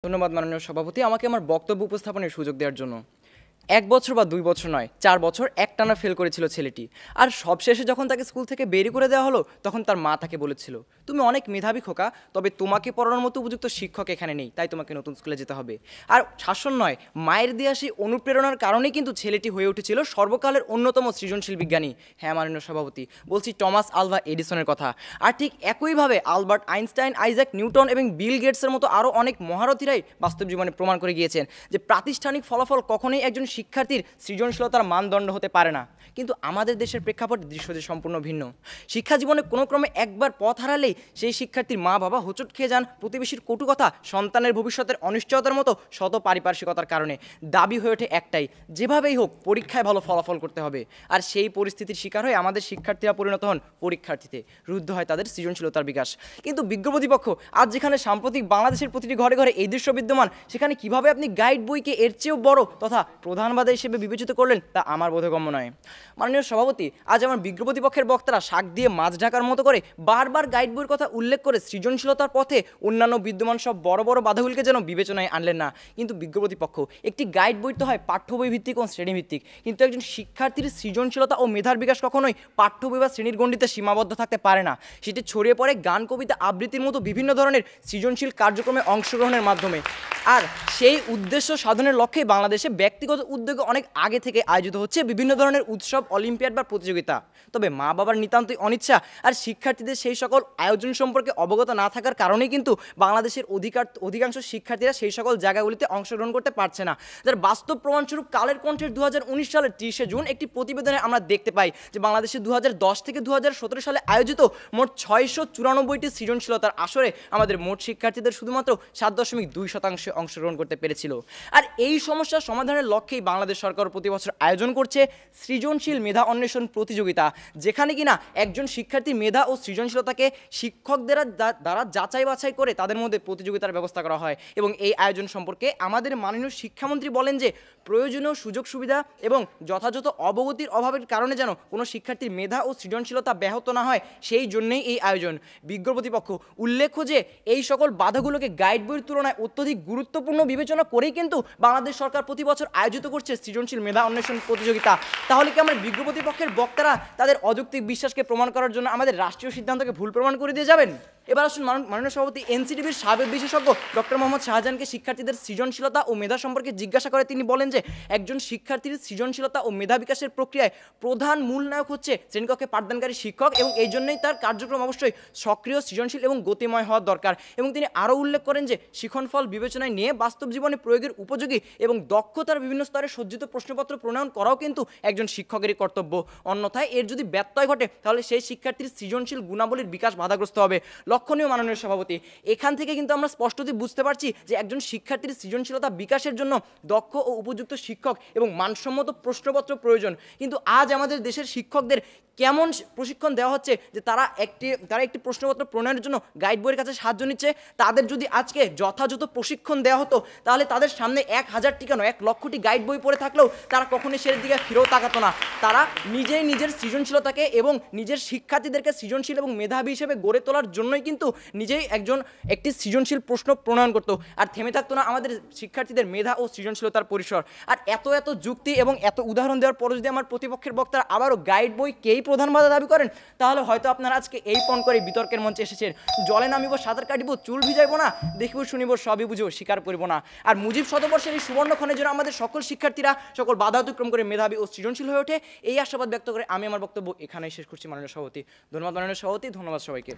ধন্যবাদ মাননীয় সভাপতি, আমাকে আমার বক্তব্য উপস্থাপনের সুযোগ দেওয়ার জন্য। ১ বছর বা ২ বছর নয়, ৪ বছর একটানা ফেল করেছিল ছেলেটি। আর সবশেষে যখন তাকে স্কুল থেকে বের করে দেওয়া হলো, তখন তার মা তাকে বলেছিল, তুমি অনেক মেধাবী খোকা, তবে তোমাকে পড়ানোর মতো উপযুক্ত শিক্ষক এখানে নেই, তাই তোমাকে নতুন স্কুলে যেতে হবে। আর শাসন নয়, মায়ের দেওয়া সেই অনুপ্রেরণার কারণেই কিন্তু ছেলেটি হয়ে উঠেছিল সর্বকালের অন্যতম সৃজনশীল বিজ্ঞানী। হ্যাঁ মাননীয় সভাপতি, বলছি টমাস আলভা এডিসনের কথা। আর ঠিক একইভাবে আলবার্ট আইনস্টাইন, আইজ্যাক নিউটন এবং বিল গেটসের মতো আরও অনেক মহারথীরাই বাস্তব জীবনে প্রমাণ করে গিয়েছেন যে প্রাতিষ্ঠানিক ফলাফল কখনোই একজন শিক্ষার্থীর সৃজনশীলতার মানদণ্ড হতে পারে না। কিন্তু আমাদের দেশের প্রেক্ষাপট দৃশ্য যে সম্পূর্ণ ভিন্ন। শিক্ষা জীবনে কোনো ক্রমে একবার পথ হারালেই সেই শিক্ষার্থীর মা বাবা হোঁচট খেয়ে যান প্রতিবেশীর কটু কথা, সন্তানের ভবিষ্যতের অনিশ্চয়তার মতো শত পারিপার্শ্বিকতার কারণে। দাবি হয়ে ওঠে একটাই, যেভাবেই হোক পরীক্ষায় ভালো ফলাফল করতে হবে। আর সেই পরিস্থিতির শিকার হয়ে আমাদের শিক্ষার্থীরা পরিণত হন পরীক্ষার্থীতে, রুদ্ধ হয় তাদের সৃজনশীলতার বিকাশ। কিন্তু বিজ্ঞ প্রতিপক্ষ, আজ যেখানে সাম্প্রতিক বাংলাদেশের প্রতিটি ঘরে ঘরে এই দৃশ্য বিদ্যমান, সেখানে কিভাবে আপনি গাইড বইকে এর চেয়েও বড় তথা প্রধান বাধা হিসেবে বিবেচিত করলেন, তা আমার বোধগম্য নয়। মাননীয় সভাপতি, আজ আমার বিজ্ঞ প্রতিপক্ষের বক্তারা শাক দিয়ে মাছ ঢাকার মতো করে বারবার গাইড বইয়ের কথা উল্লেখ করে সৃজনশীলতার পথে অন্যান্য বিদ্যমান সব বড় বড় বাধাগুলিকে যেন বিবেচনায় আনলেন না। কিন্তু বিজ্ঞ প্রতিপক্ষ, একটি গাইড বই তো হয় পাঠ্য বই ভিত্তিক ও শ্রেণীভিত্তিক, কিন্তু একজন শিক্ষার্থীর সৃজনশীলতা ও মেধার বিকাশ কখনোই পাঠ্য বই বা শ্রেণীর গণ্ডিতে সীমাবদ্ধ থাকতে পারে না। সেটি ছড়িয়ে পড়ে গান, কবিতা, আবৃত্তির মতো বিভিন্ন ধরনের সৃজনশীল কার্যক্রমে অংশগ্রহণের মাধ্যমে। আর সেই উদ্দেশ্য সাধনের লক্ষ্যে বাংলাদেশে ব্যক্তিগত উদ্যোগে অনেক আগে থেকে আয়োজিত হচ্ছে বিভিন্ন ধরনের উৎসব, অলিম্পিয়াড বা প্রতিযোগিতা। তবে মা বাবার নিতান্তই অনিচ্ছা আর শিক্ষার্থীদের সেই সকল আয়োজন সম্পর্কে অবগত না থাকার কারণেই কিন্তু বাংলাদেশের অধিকাংশ শিক্ষার্থীরা সেই সকল জায়গাগুলিতে অংশগ্রহণ করতে পারছে না। যার বাস্তব প্রমাণস্বরূপ কালের কণ্ঠের 2019 সালের 30শে জুন একটি প্রতিবেদনে আমরা দেখতে পাই যে বাংলাদেশে 2010 থেকে 2017 সালে আয়োজিত মোট 694টি সৃজনশীলতার আসরে আমাদের মোট শিক্ষার্থীদের শুধুমাত্র 7.2% অংশগ্রহণ করতে পেরেছিল। আর এই সমস্যার সমাধানের লক্ষ্যেই বাংলাদেশ সরকার প্রতি বছর আয়োজন করছে সৃজনশীল মেধা অন্বেষণ প্রতিযোগিতা, যেখানে কিনা একজন শিক্ষার্থীর মেধা ও সৃজনশীলতাকে শিক্ষকদের দ্বারা যাচাই বাছাই করে তাদের মধ্যে প্রতিযোগিতার ব্যবস্থা করা হয়। এবং এই আয়োজন সম্পর্কে আমাদের মাননীয় শিক্ষামন্ত্রী বলেন যে প্রয়োজনীয় সুযোগ সুবিধা এবং যথাযথ অবগতির অভাবের কারণে যেন কোনো শিক্ষার্থীর মেধা ও সৃজনশীলতা ব্যাহত না হয়, সেই জন্যই এই আয়োজন। বিজ্ঞ প্রতিপক্ষ, উল্লেখ্য যে এই সকল বাধাগুলোকে গাইড বইয়ের তুলনায় অত্যধিক গুরুত্বপূর্ণ বিবেচনা করেই কিন্তু বাংলাদেশ সরকার প্রতি বছর আয়োজিত করছে সৃজনশীল মেধা অন্বেষণ প্রতিযোগিতা। তাহলে কি আমার বিজ্ঞ প্রতিপক্ষের বক্তারা তাদের অযৌক্তিক বিশ্বাসকে প্রমাণ করার জন্য আমাদের রাষ্ট্রীয় সিদ্ধান্তকে ভুল প্রমাণ করে দিয়ে যাবেন? এবার আসুন মাননীয় সভাপতি, এনসিটিভির সাবেক বিশেষজ্ঞ ডক্টর মোহাম্মদ শাহজাহানকে শিক্ষার্থীদের সৃজনশীলতা ও মেধা সম্পর্কে জিজ্ঞাসা করে তিনি বলেন যে একজন শিক্ষার্থীর সৃজনশীলতা ও মেধা বিকাশের প্রক্রিয়ায় প্রধান মূল নায়ক হচ্ছে শ্রেণীকক্ষে পাঠদানকারী শিক্ষক, এবং এই জন্যই তার কার্যক্রম অবশ্যই সক্রিয়, সৃজনশীল এবং গতিময় হওয়া দরকার। এবং তিনি আরও উল্লেখ করেন যে শিক্ষণফল বিবেচনায় নিয়ে বাস্তব জীবনে প্রয়োগের উপযোগী এবং দক্ষতার বিভিন্ন স্তরে সজ্জিত প্রশ্নপত্র প্রণয়ন করাও কিন্তু একজন শিক্ষকেরই কর্তব্য। অন্যথায় এর যদি ব্যত্যয় ঘটে, তাহলে সেই শিক্ষার্থীর সৃজনশীল গুণাবলীর বিকাশ বাধাগ্রস্ত হবে। লক্ষণীয় মাননীয় সভাপতি, এখান থেকে কিন্তু আমরা স্পষ্টতই বুঝতে পারছি যে একজন শিক্ষার্থীর সৃজনশীলতা বিকাশের জন্য দক্ষ ও উপযুক্ত শিক্ষক এবং মানসম্মত প্রশ্নপত্র প্রয়োজন। কিন্তু আজ আমাদের দেশের শিক্ষকদের কেমন প্রশিক্ষণ দেওয়া হচ্ছে যে তারা একটি প্রশ্নপত্র প্রণয়নের জন্য গাইড বইয়ের কাছে সাহায্য নিচ্ছে। তাদের যদি আজকে যথাযথ প্রশিক্ষণ দেওয়া হতো, তাহলে তাদের সামনে 1000টি কেন 1 লক্ষটি গাইড বই পড়ে থাকলেও তারা কখনোই সের দিকে ফিরেও তাকাতো না। তারা নিজেই নিজের সৃজনশীলতাকে এবং নিজের শিক্ষার্থীদেরকে সৃজনশীল এবং মেধাবী হিসেবে গড়ে তোলার জন্যই কিন্তু নিজেই একটি সৃজনশীল প্রশ্ন প্রণয়ন করতো, আর থেমে থাকতো না আমাদের শিক্ষার্থীদের মেধা ও সৃজনশীলতার পরিসর। আর এত যুক্তি এবং এত উদাহরণ দেওয়ার পর যদি আমার প্রতিপক্ষের বক্তারা আবারও গাইড বই কেই প্রধান বাধা দাবি করেন, তাহলে হয়তো আপনারা আজকে এই পণ করে বিতর্কের মঞ্চে এসেছেন। জলে নামিব, সাঁতার কাটিব, চুল ভিজাইব না, দেখিব শুনিব সবই বুঝিব, স্বীকার করিব না। আর মুজিব শতবর্ষের এই সুবর্ণক্ষণের জন্য আমাদের সকল শিক্ষার্থীরা সকল বাধা অতিক্রম করে মেধাবী ও সৃজনশীল হয়ে ওঠে, এই আশাবাদ ব্যক্ত করে আমি আমার বক্তব্য এখানেই শেষ করছি মাননীয় সভাপতি। ধন্যবাদ মাননীয় সভাপতি, ধন্যবাদ সবাইকে।